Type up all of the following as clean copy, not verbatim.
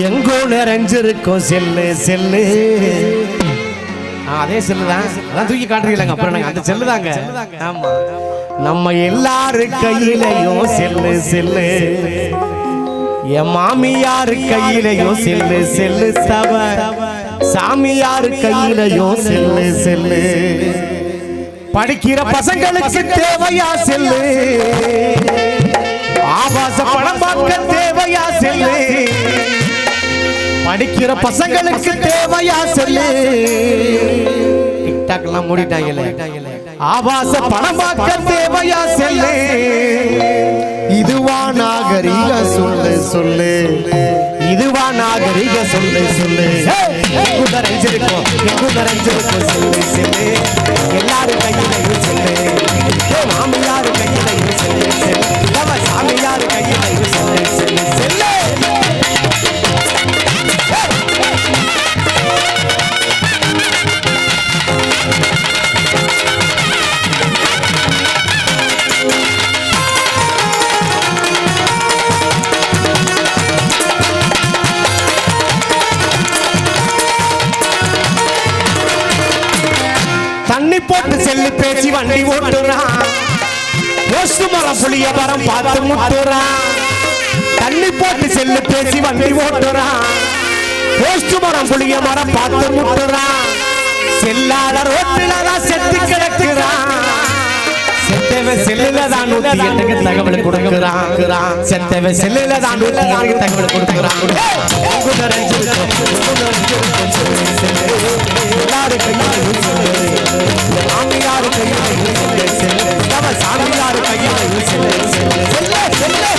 எங்கோ நிறைஞ்சிருக்கும் cell cell. அதே செல்லுதான், அதான் தூக்கி காட்டுறீங்களா? அப்புறம் அந்த செல்லுதாங்க. ஆமா, நம்ம எல்லாரு கையிலையும் செல்லு செல்லு. என் மாமியாரு கையிலையும் செல்லு செல்லு. தவ சாமியாரு கையிலையும் செல்லு செல்லு. படிக்கிற பசங்களுக்கு தேவையா செல்லு? ஆபாச படம் பார்க்க தேவையா செல்லு? படிக்கிற பசங்களுக்கு தேவையா செல்லு? டிக்டாக் எல்லாம் மூடிட்டாங்களே. ஆபாச படம் பார்க்க தேவையா செல்லு? இதுவா நாகரிக சொல்லு சொல்லு. இதுவா நாகரிக சொல்லு சொல்லு. எங்கு நிறைஞ்சிருக்கும் எங்கு நிறைஞ்சிருக்கும் செல்லு செல்லு. எல்லாரும் கையிலையும் செல்லு. மாமியாரு கையிலையும் செல்லு செல்லு. சாமியாரு கையிலையும் செல்லு செல்லு செல்லு. தண்ணி போட்டு செல்லு பேசி வண்டி ஓட்டுறான். போஸ்ட் மரம் புளிய மரம் பார்த்து முட்டுறான். தண்ணி போட்டு செல்லு பேசி வண்டி ஓட்டுறான். போஸ்ட் மரம் புளிய மரம் பார்த்து முட்டுறான். செல்லாத ரோட்டில்தான் செத்து கிடக்குறான். செத்தவன் செல்லுலதான் 108க்கு தகவல் கொடுக்கிறான். செத்தவன் செல்லுலதான் 108க்கு தகவல் கொடுக்கிறான். எல்லாரும் கையிலையும் செல்லு. மாமியாரு கையிலையும் செல்லு செல்லு. சாமியாரு கையிலையும் செல்லு செல்லு செல்லு செல்லு.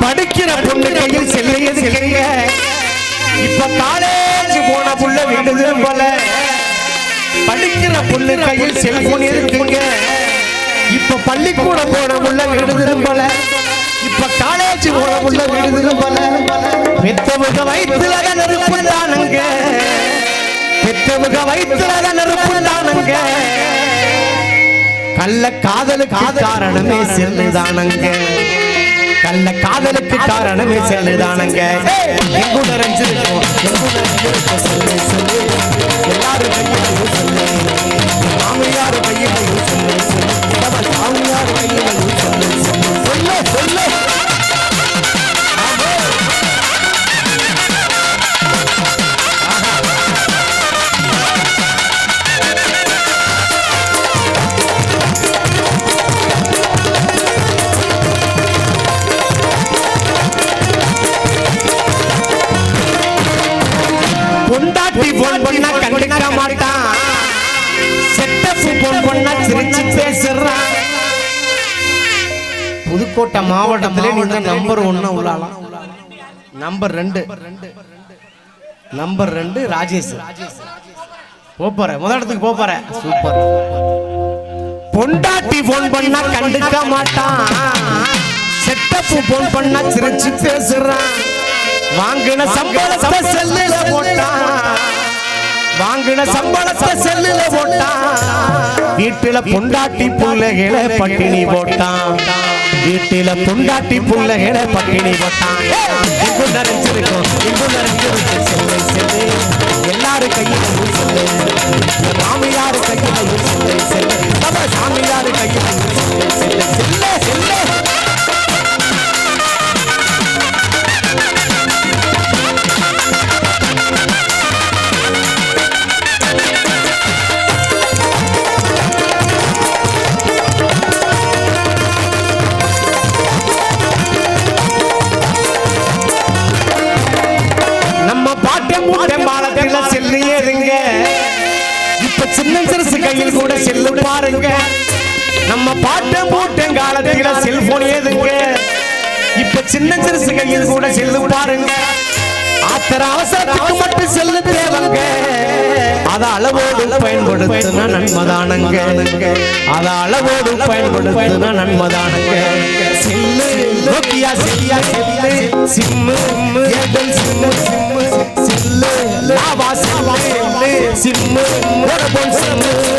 படிக்கிற பொண்ணு கையில் செல்லு எதுக்குறீங்க? இப்ப காலேஜ் போன புள்ள விடுது போல. படிக்கிற பொண்ணு கையில் செல்போன் இருக்குங்க. இப்ப பள்ளிக்கூட போன புள்ள விடுது போல. இப்ப காலேஜ் போன புள்ள விடுது போல. பெத்தவங்க வயிற்றுல நெருப்பு தானுங்க. பெத்தவங்க வயிற்றுல நெருப்பு தானுங்க. கள்ள காதலுக்கு காரணமே செல்லுதானுங்க. கள்ள காதலுக்கு காரணமே செல்லுதானுங்க. எங்கு நிறைஞ்சிருக்கும் எங்கு நிறைஞ்சிருக்கும் செல்லு செல்லு. எல்லாரும் கையிலையும் செல்லு. மாமியாரு கையிலையும் செல்லு செல்லு. சாமியாரு கையிலையும் செல்லு செல்லு சொல்லு சொல்லு. பொண்டாட்டி போன் பண்ணா கண்டுக்க மாட்டான். செட்டப்பு போன் பண்ணா சிரிச்சு பேசுறான். புதுக்கோட்டை மாவட்டத்திலே நீங்க நம்பர் 1 உள்ளாலாம். நம்பர் 2 ராஜேஷ். போற முதல் இடத்துக்கு போற. சூப்பர். பொண்டாட்டி போன் பண்ணா கண்டுக்க மாட்டான். செட்டப்பு போன் பண்ணா சிரிச்சு பேசுறான். வாங்கின சம்பளத்தை செல்லுல போட்டான். வாங்கின சம்பளத்தை செல்லுல போட்டான். வீட்டுல பொண்டாட்டி புள்ளைகளை பட்டினி போட்டான். வீட்டுல பொண்டாட்டி புள்ளைகளை பட்டினி போட்டான். எங்கு நிறைஞ்சிருக்கும் எங்கு நிறைஞ்சிருக்கும் செல்லு செல்லு. எல்லாரும் கையிலையும் செல்லு. மாமியாரு கையிலையும் செல்லு செல்லு. சாமியாரு கையிலையும் செல்லு செல்லு செல்லு செல்லு. கையில் கூட செல்லு பாருங்க. நம்ம பாட்டம் போட்டம் காலத்தில செல்போன் ஏதுங்க. இப்ப சின்ன சிறுசு கையில் கூட செல்லு பாருங்க. ஆத்திர அவசரத்துக்கு மட்டும் செல்லு தேவைங்க. அத அளவோடு பயன்படுத்தினா நன்மதானங்க அத அளவோடு பயன்படுத்தினா நன்மதானங்க சில்லு நோக்கியா சில்லியா சிம்மு ஏர்டெல் சிம்மு சில்லு லாவா சிம்மு சிம்மு ஒரு பொன் சிம்மு